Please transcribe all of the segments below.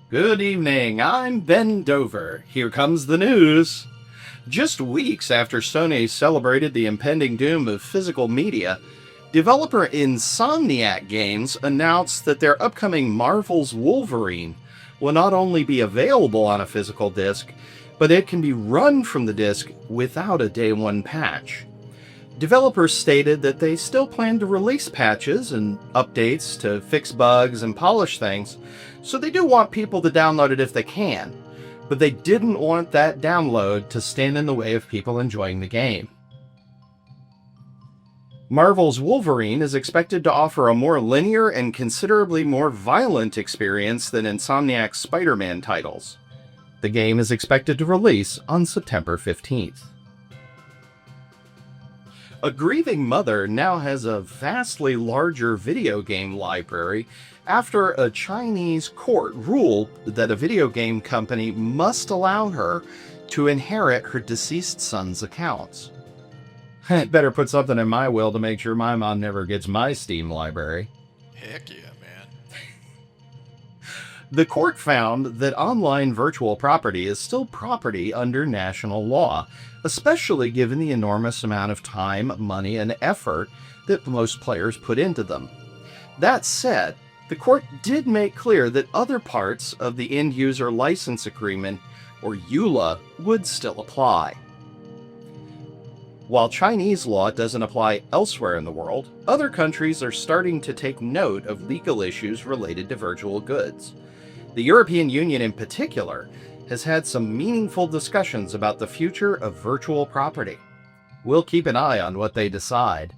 Good evening, I'm Ben Dover. Here comes the news. Just weeks after Sony celebrated the impending doom of physical media, developer Insomniac Games announced that their upcoming Marvel's Wolverine will not only be available on a physical disc, but it can be run from the disc without a day one patch. Developers stated that they still plan to release patches and updates to fix bugs and polish things, so they do want people to download it if they can, but they didn't want that download to stand in the way of people enjoying the game. Marvel's Wolverine is expected to offer a more linear and considerably more violent experience than Insomniac's Spider-Man titles. The game is expected to release on September 15th. A grieving mother now has a vastly larger video game library after a Chinese court ruled that a video game company must allow her to inherit her deceased son's accounts. I'd better put something in my will to make sure my mom never gets my Steam library. Heck yeah, man. The court found that online virtual property is still property under national law, especially given the enormous amount of time, money, and effort that most players put into them. That said, the court did make clear that other parts of the End User License Agreement, or EULA, would still apply. While Chinese law doesn't apply elsewhere in the world, other countries are starting to take note of legal issues related to virtual goods. The European Union in particular has had some meaningful discussions about the future of virtual property. We'll keep an eye on what they decide.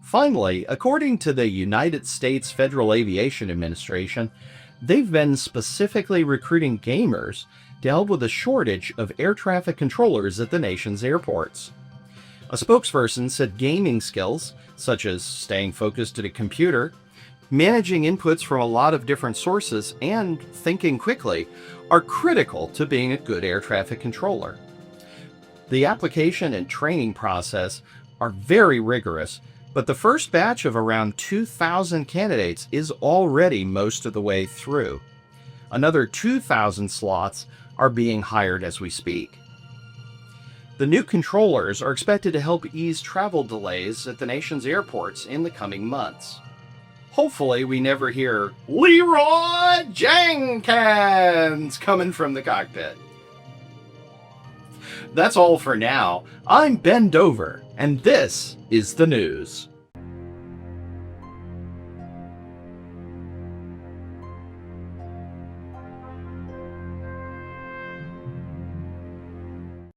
Finally, according to the United States Federal Aviation Administration, they've been specifically recruiting gamers to help with a shortage of air traffic controllers at the nation's airports. A spokesperson said gaming skills, such as staying focused at a computer, managing inputs from a lot of different sources, and thinking quickly, are critical to being a good air traffic controller. The application and training process are very rigorous, but the first batch of around 2,000 candidates is already most of the way through. Another 2,000 slots are being hired as we speak. The new controllers are expected to help ease travel delays at the nation's airports in the coming months. Hopefully we never hear Leroy Jenkins coming from the cockpit. That's all for now. I'm Ben Dover, and this is the news.